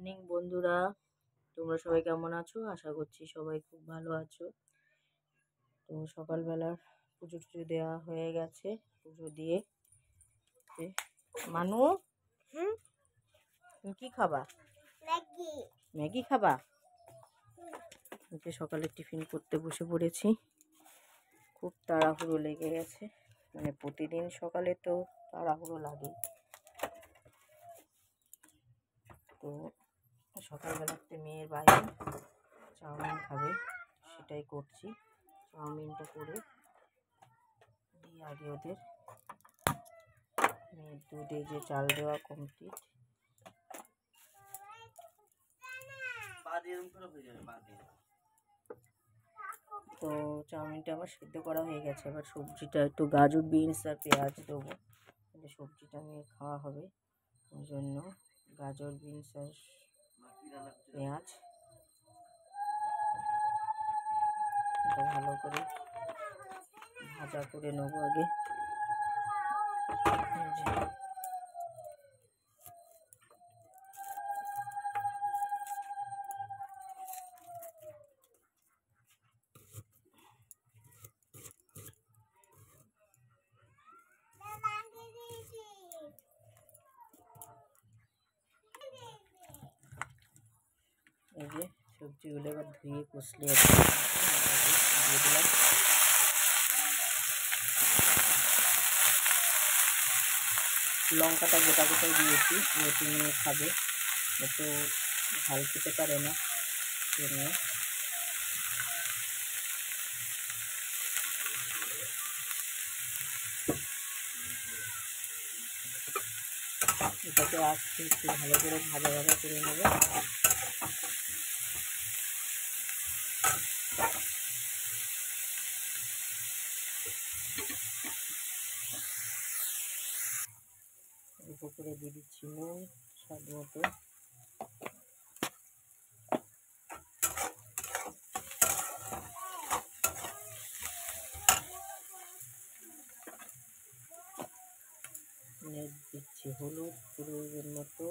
Morning বন্ধুরা, তোমরা সবাই কেমন আছো? আশা করছি সবাই খুব ভালো আছো। তো সকালবেলার পুজো টুজো দেওয়া হয়ে গেছে। পুজো দিয়ে মানু, তুমি কি খাবা? ম্যাগি খাবা? সকালে টিফিন করতে বসে পড়েছি। খুব তাড়াহুড়ো লেগে গেছে, মানে প্রতিদিন সকালে তো তাড়াহুড়ো লাগে। তো সকালবেলাতে মেয়ের বাইরে চাউমিন খাবে, সেটাই করছি। চাউমিনটা করে দিই আগে ওদের। মেয়ের দুধে যে চাল দেওয়া কমপ্লিট। তো চাউমিনটা আমার সিদ্ধ করা হয়ে গেছে। এবার সবজিটা একটু গাজর, বিনস আর পেঁয়াজ দেবো, সবজিটা নিয়ে খাওয়া হবে। ওই জন্য গাজর, বিনস আর পেঁয়াজ এটা ভালো করে ভাজা করে নেবো আগে। এই যে সবজিগুলো এবার ধুয়ে কষলে দিয়ে দিলাম। লঙ্কাটা গোটা গোটাই দিয়েছি, রুটি নিয়ে খাবে, একটু ঝাল খেতে পারে না জন্য। এটাকে আজকে একটু ভালো করে ভাজা ভাজা করে নেবো। অল্প করে দিয়ে দিচ্ছি নুন স্বাদ মতো। দিচ্ছি হলুদ প্রয়োজন মতো।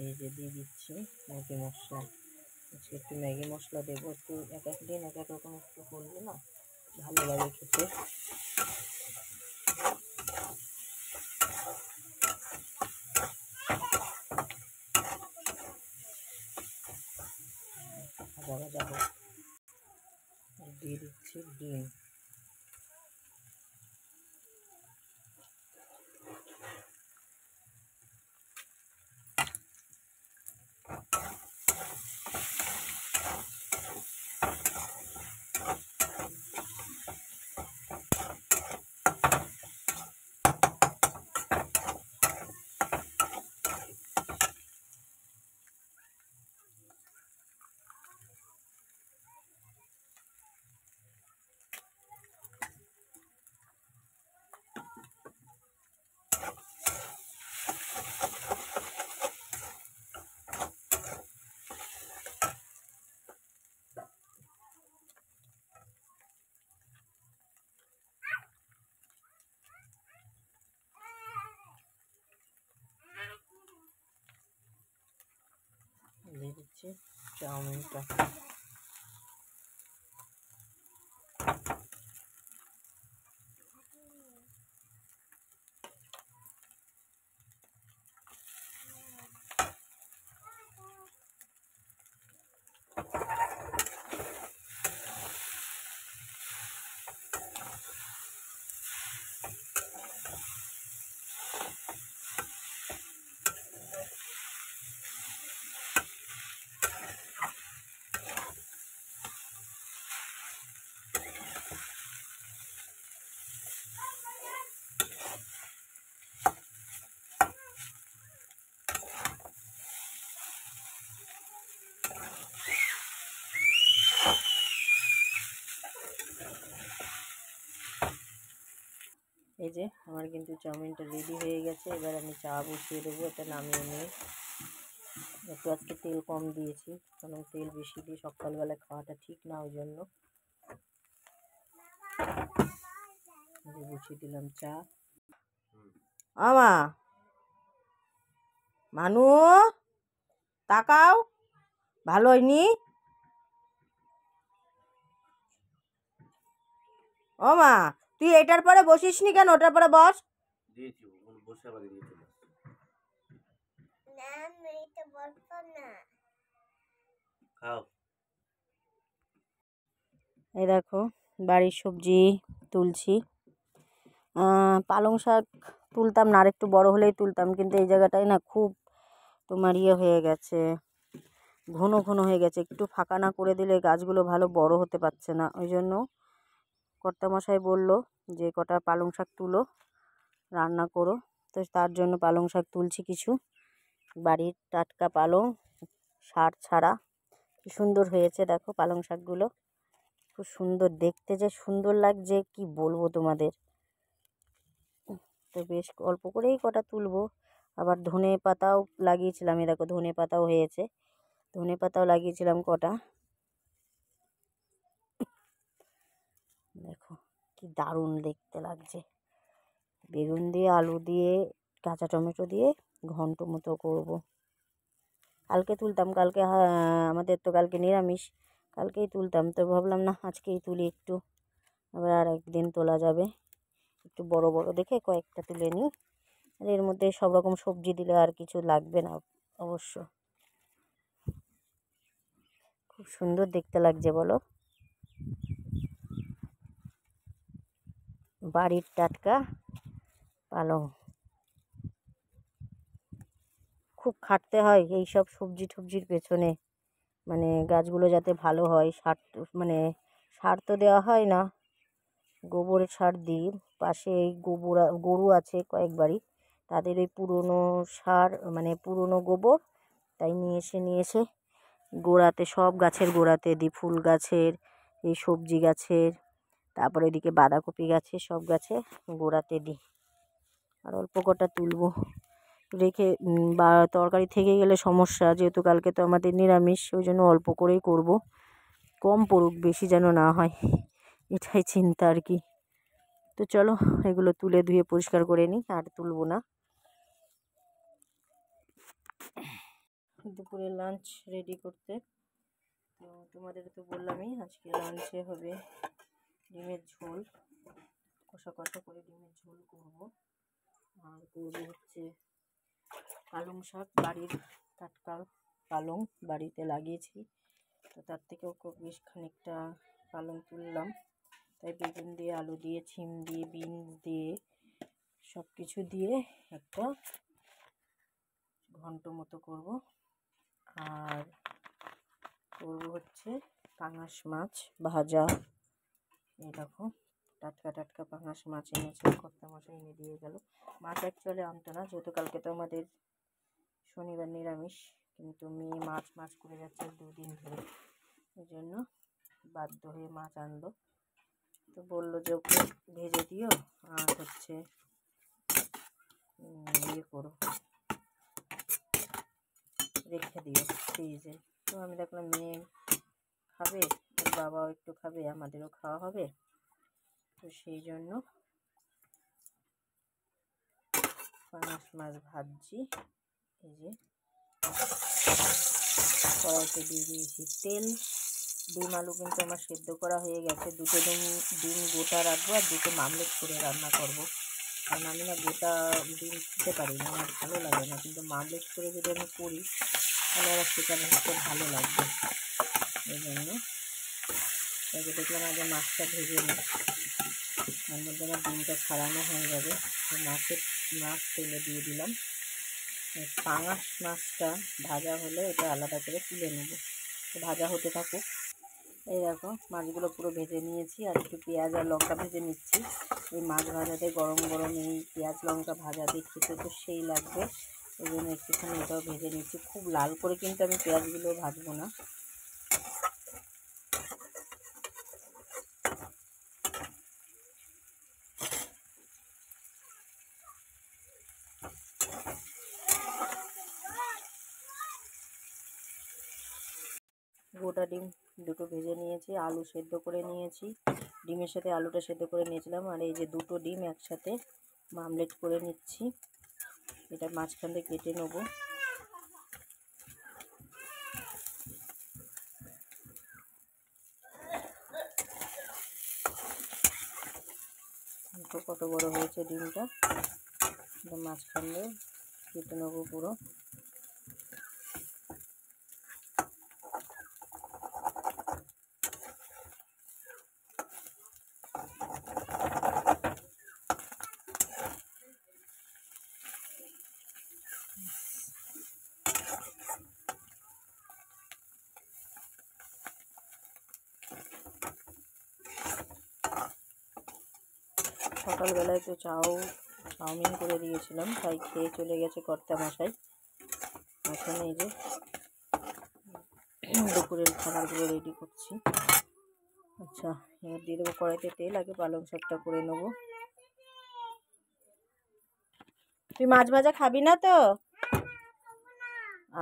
এই যে দিয়ে দিচ্ছি ম্যাগি মশলা। একটু ম্যাগি মশলা দেবো, একটু এক এক দিন এক এক রকম একটু করলে না ভালো লাগে খেতে। ভাজা ভাজা হোক। দিয়ে দিচ্ছি ডিম। দিয়ে দিচ্ছি চাউমিনটা। এই যে আমার কিন্তু চাউমিনটা রেডি হয়ে গেছে। এবার আমি চা বসিয়ে দেবো, এটা নামিয়ে নিয়ে। একটু আজকে তেল কম দিয়েছি, কারণ তেল বেশি দিয়ে সকালবেলা খাওয়াটা ঠিক না, ওই জন্য বসিয়ে দিলাম চা। আমা মানু তাকাও, ভালো হয়নি? ও মা, তুই এটার পরে বসিস নি কেন? ওটার পরে বস। এই দেখো বাড়ির সবজি তুলছি। পালং শাক তুলতাম না, আর একটু বড় হলেই তুলতাম, কিন্তু এই জায়গাটায় না খুব তোমার ইয়ে হয়ে গেছে, ঘন ঘন হয়ে গেছে। একটু ফাঁকা না করে দিলে গাছগুলো ভালো বড় হতে পারছে না। ওই জন্য কর্তামশাই বললো যে কটা পালং শাক তুলো, রান্না করো। তো তার জন্য পালং শাক তুলছি কিছু, বাড়ির টাটকা পালং, সার ছাড়া। কি সুন্দর হয়েছে দেখো পালং শাকগুলো, খুব সুন্দর দেখতে, যে সুন্দর লাগছে কি বলবো তোমাদের। তো বেশ অল্প করেই কটা তুলবো। আবার ধনে পাতাও লাগিয়েছিলাম, এই দেখো ধনে পাতাও হয়েছে, ধনে পাতাও লাগিয়েছিলাম কটা। দেখো কি দারুণ দেখতে লাগছে। বেগুন দিয়ে, আলু দিয়ে, কাঁচা টমেটো দিয়ে ঘন্ট মতো করব। কালকে তুলতাম, কালকে আমাদের তো কালকে নিরামিষ, কালকেই তুলতাম। তো ভাবলাম না আজকেই তুলি একটু, আবার আর একদিন তোলা যাবে। একটু বড় বড় দেখে কয়েকটা তুলে নিই। আর এর মধ্যে সব রকম সবজি দিলে আর কিছু লাগবে না অবশ্য। খুব সুন্দর দেখতে লাগছে বলো, বাড়ির টাটকা পালং। খুব খাটতে হয় এই সব সবজি টবজির পেছনে, মানে গাছগুলো যাতে ভালো হয়। সার মানে সার তো দেওয়া হয় না, গোবরের সার দিই। পাশে এই গরু আছে কয়েকবারই, তাদের ওই পুরনো সার, মানে পুরনো গোবর, তাই নিয়ে এসে গোড়াতে, সব গাছের গোড়াতে দিই। ফুল গাছের, এই সবজি গাছের, তারপরে এদিকে বাঁধাকপি গাছে, সব গাছে গোড়াতে দিই। আর অল্প কটা তুলবো, রেখে বা তরকারি থেকে গেলে সমস্যা, যেহেতু কালকে তো আমাদের নিরামিষ, ওই জন্য অল্প করেই করব, কম পড়ুক, বেশি যেন না হয়, এটাই চিন্তা আর কি। তো চলো এগুলো তুলে ধুয়ে পরিষ্কার করে নিই, আর তুলবো না। দুপুরে লাঞ্চ রেডি করতে, তো তোমাদের তো বললামই আজকে লাঞ্চে হবে ডিমের ঝোল, কষা কষা করে ডিমের ঝোল করব। আর করবো হচ্ছে পালং শাক, বাড়ির টাটকা পালং বাড়িতে লাগিয়েছি, তো তার থেকেও খুব বেশ খানিকটা পালং তুললাম। তাই বেগুন দিয়ে, আলু দিয়ে, ছিম দিয়ে, বিনস দিয়ে, সব কিছু দিয়ে একটা ঘন্ট মতো করব। আর করবো হচ্ছে পাঙাশ মাছ ভাজা। এই দেখো টাটকা টাটকা পাঙাশ মাছ এনেছে, কর্তামশাই এনে দিয়ে গেল। মাছ অ্যাকচুয়ালি আনতো না, যেহেতু কালকে তো আমাদের শনিবার নিরামিষ, কিন্তু মেয়ে মাছ করে যাচ্ছে 2 দিন ধরে, এই জন্য বাধ্য হয়ে মাছ আনলো। তো বললো যে ওকে ভেজে দিও, আর হচ্ছে ইয়ে করো, রেখে দিও ফ্রিজে। তো আমি দেখলাম মেয়ে খাবে, বাবাও একটু খাবে, আমাদেরও খাওয়া হবে, তো সেই জন্য পাঙাশ মাছ ভাজছি। এই যে কড়াইতে দিয়ে দিয়েছি তেল। ডিম আলু কিন্তু আমার সেদ্ধ করা হয়ে গেছে, দুটো ডিম গোটা রাখবো, আর দুটো মামলেট করে রান্না করব। কারণ আমি না গোটা ডিম খেতে পারি না, আমার ভালো লাগে না, কিন্তু মামলেট করে যদি আমি করি তাহলে আবার সেখানে হচ্ছে ভালো লাগবে। এই জন্য তাকে দেখলাম আগে মাছটা ভেজে নিই, তার মধ্যে আমার ডিমটা ছাড়ানো হয়ে যাবে। মাছ তেলে দিয়ে দিলাম। পাঙাশ মাছটা ভাজা হলে এটা আলাদা করে তুলে নেব, তো ভাজা হতে থাকুক। এই দেখো মাছগুলো পুরো ভেজে নিয়েছি, আর একটু পেঁয়াজ আর লঙ্কা ভেজে নিচ্ছি। এই মাছ ভাজাতে গরম গরম এই পেঁয়াজ লঙ্কা ভাজা দিয়ে খেতে তো সেই লাগবে, ওই জন্য একটুখানি এটাও ভেজে নিচ্ছি। খুব লাল করে কিন্তু আমি পেঁয়াজগুলো ভাজবো না। গোটা ডিম দুটো ভেজে নিয়েছি, আলু সেদ্ধ করে নিয়েছি, ডিমের সাথে আলুটা সেদ্ধ করে নিয়েছিলাম। আর এই যে দুটো ডিম একসাথে আমলেট করে নিচ্ছি, এটা মাঝখান দিয়ে কেটে নেবো। কত বড় হয়েছে ডিমটা, মাঝখান দিয়ে কেটে নেবো পুরো। সকালবেলায় তো চাউমিন করে দিয়েছিলাম, তাই খেয়ে চলে গেছে কর্তামশাই। এখন এই যে দুপুরের খাবারগুলো রেডি করছি। আচ্ছা, এবার দিয়ে দেবো কড়াইতে তেল, আগে পালং শাকটা করে নেবো। তুই মাছ ভাজা খাবি না তো?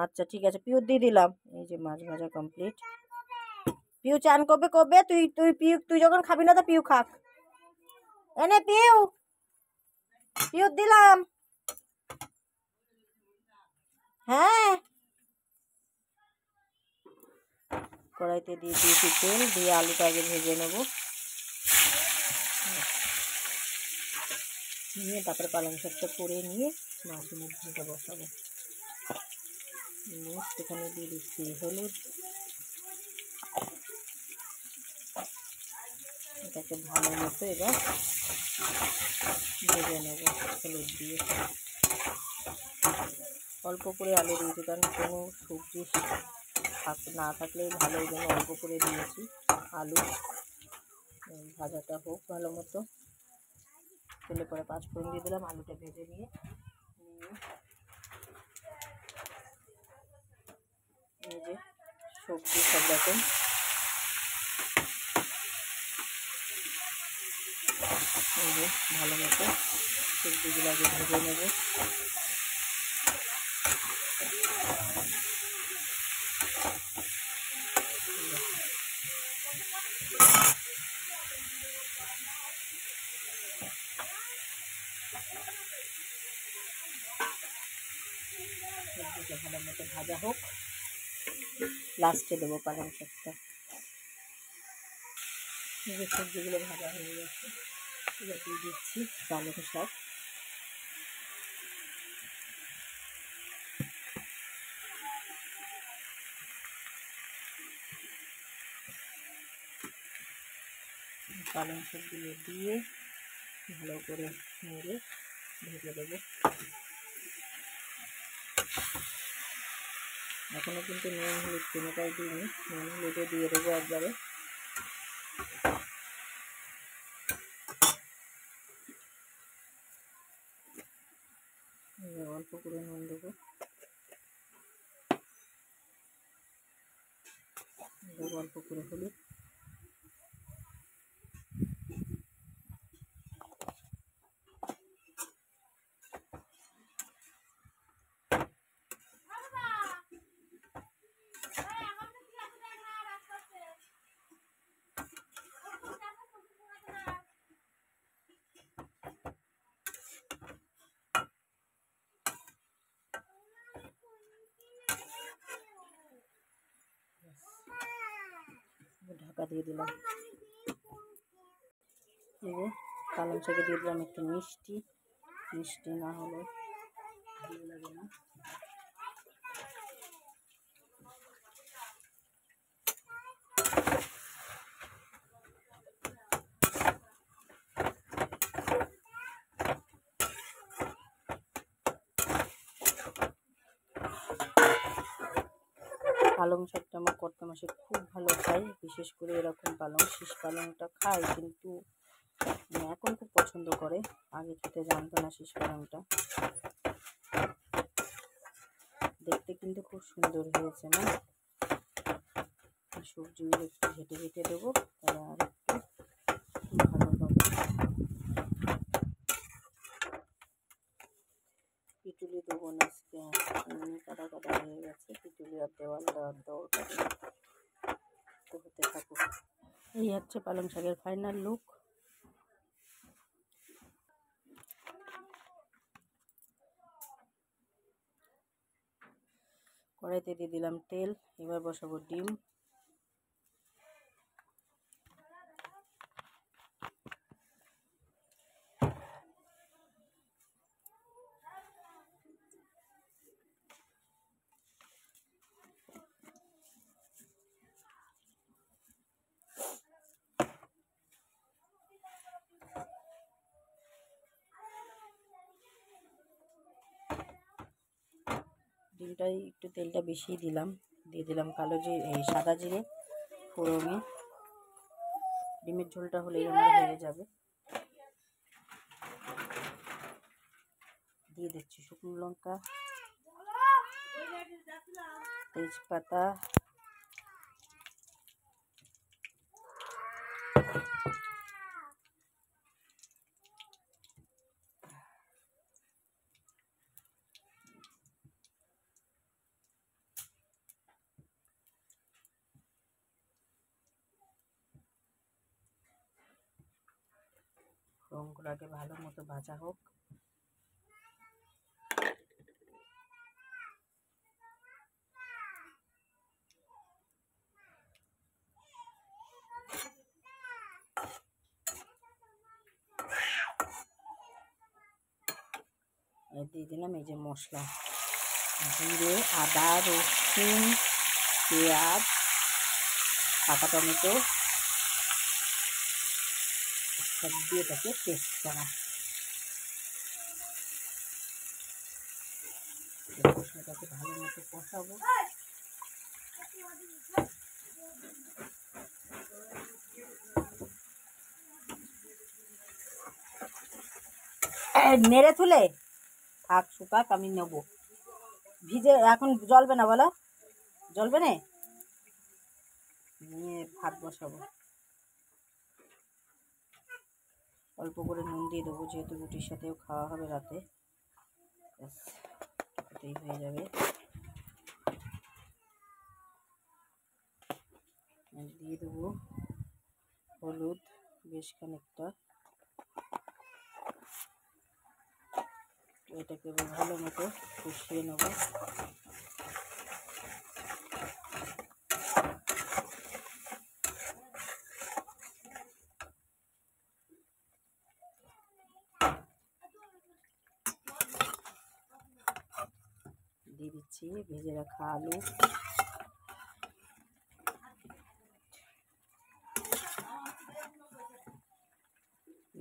আচ্ছা ঠিক আছে, পিউ দিয়ে দিলাম। এই যে মাছ ভাজা কমপ্লিট। পিউ চান কবে কবে? তুই যখন খাবি না তো পিউ খাক। এনে পিউ দিলাম। হ্যাঁ, কড়াইতে দিয়ে দিয়েছি তেল, দিয়ে আলুটা আগে ভেজে নেব, নিয়ে তারপরে পালং শাকটা করে নিয়ে মাছের মধ্যে বসাবো। এখানে দিয়ে দিচ্ছি হলুদ, এটাকে ভালো মতো এবার ভেজে নেব হলুদ দিয়ে। অল্প করে আলু দিয়েছি, কারণ কোনো সবজি না থাকলেই ভালো, ওই জন্য অল্প করে দিয়েছি আলু। ভাজাটা হোক ভালো মতো, তেলে পরে 5 ফোড়ন দিয়ে দিলাম, আলুটা ভেজে নিয়ে এই যে সবজি সব রকম এই যে ভালো মতো সবজিগুলো আগে ভেজে নেব। সবজিটা ভালো মতো ভাজা হোক, লাস্টে দেবো পালং শাকটা। এই যে সবজিগুলো ভাজা হয়ে গেছে, এবার দিয়ে দিচ্ছি পালং শাক। পালং শাকগুলো দিয়ে ভালো করে নেড়ে ভেজে দেবো। এখনও কিন্তু নুন হলুদ কোনোটাই দিইনি, নুন হলুদও দিয়ে দেবো একবারে। অল্প করে নুন দেবো, অল্প করে হলুদ। ঢাকা দিয়ে দিলাম। এই যে পালং শাকে দিয়ে দিলাম একটু মিষ্টি, মিষ্টি না হলে ভালো লাগে না। পালং শাকটা আমার কর্তামশাই খুব ভালো খায়, বিশেষ করে এরকম পালং, শীষ পালংটা খায়, কিন্তু এখন খুব পছন্দ করে। আগে খেতে জানতো না শীষ পালংটা। দেখতে কিন্তু খুব সুন্দর হয়েছে না? সবজিগুলো একটু ঘেটে ঘেটে দেবো, তাহলে আর একটু ভালো হবে। পিটুলি দেবো না আজকে, কাটা কাটা হয়ে গেছে, পিটুলি আর দেওয়ার দরকার নেই। থাকুক। এই হচ্ছে পালং শাকের ফাইনাল লুক। কড়াইতে দিয়ে দিলাম তেল, এবার বসাবো ডিম। ডিমটাই একটু তেলটা বেশি দিলাম, দিয়ে দিলাম কালো জিরে, এই সাদা জিরে ফোড়নে। ডিমের ঝোলটা হলেই আমার হয়ে যাবে। দিয়ে দিচ্ছি শুকনো লঙ্কা, তেজপাতা, রঙগুলোকে ভালো মতো ভাজা হোক। দিয়ে দিলাম এই যে মশলা, জিরে, আদা, রসুন, পেঁয়াজ, কাঁচা টমেটো সব দিয়ে এটাকে পেস্ট করা। মশলাটাকে ভালো মতো কষাবো। নেড়ে তুলে থাক শুকাক, আমি নেব। ভিজে এখন জ্বলবে না, বলো জ্বলবে না, নিয়ে ভাত বসাবো। অল্প করে নুন দিয়ে দেবো, যেহেতু রুটির সাথেও খাওয়া হবে রাতে, এটাই হয়ে যাবে। দিয়ে দেবো হলুদ বেশ খানিকটা। এটাকে ভালো মতো কষিয়ে নেব। দিয়ে দিচ্ছি ভেজে রাখা আলু,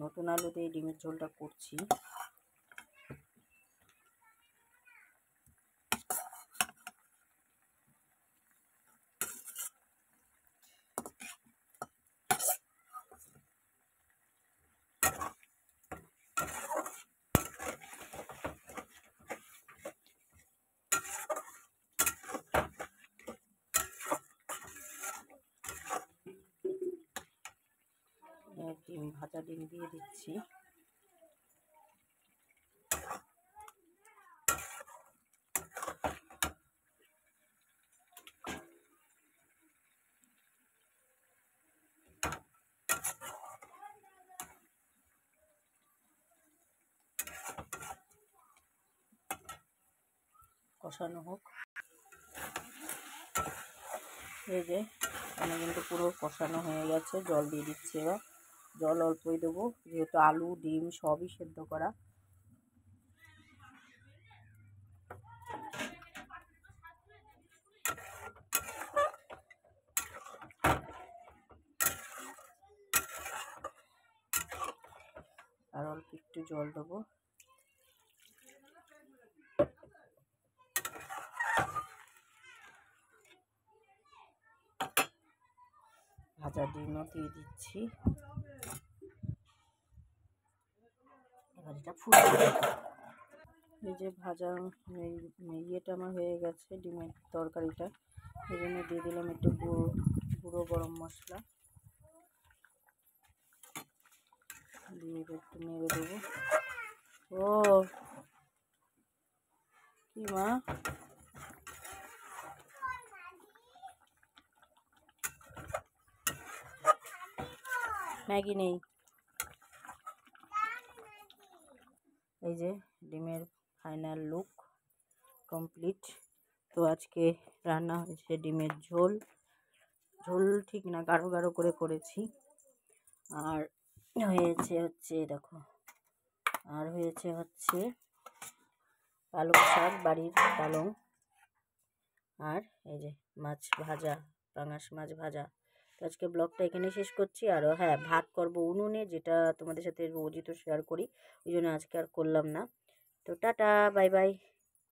নতুন আলু দিয়ে ডিমের ঝোলটা করছি। ডিম ভাজা ডিম দিয়ে দিচ্ছি। কষানো হোক। এই যে আমি কিন্তু পুরো কষানো হয়ে গেছে, জল দিয়ে দিচ্ছি। এবার জল অল্পই দেবো, যেহেতু আলু ডিম সবই সেদ্ধ করা। আর অল্প একটু জল দেবো। ভাজা ডিমও দিয়ে দিচ্ছি। এবার এটা ফুটবে। এই যে ভাজা ইয়েটা আমার হয়ে গেছে, ডিমের তরকারিটা। এই জন্য দিয়ে দিলাম একটু গুঁড়ো গরম মশলা, দিয়ে একটু নেড়ে দেবো। ও কি মা, ম্যাগি নেই। এই যে ডিমের ফাইনাল লুক কমপ্লিট। তো আজকে রান্না হয়েছে ডিমের ঝোল, ঝোল ঠিক না, গাঢ় গাঢ় করে করেছি। আর হচ্ছে দেখো, আর হচ্ছে পালং শাক, বাড়ির পালং। আর এই যে মাছ ভাজা, পাঙাশ মাছ ভাজা। তো আজকে ব্লগটা এখানে শেষ করছি। আরও হ্যাঁ, ভাত করবো উনুনে, যেটা তোমাদের সাথে রোজই তো শেয়ার করি, ওই জন্য আজকে আর করলাম না। তো টাটা, বাই বাই।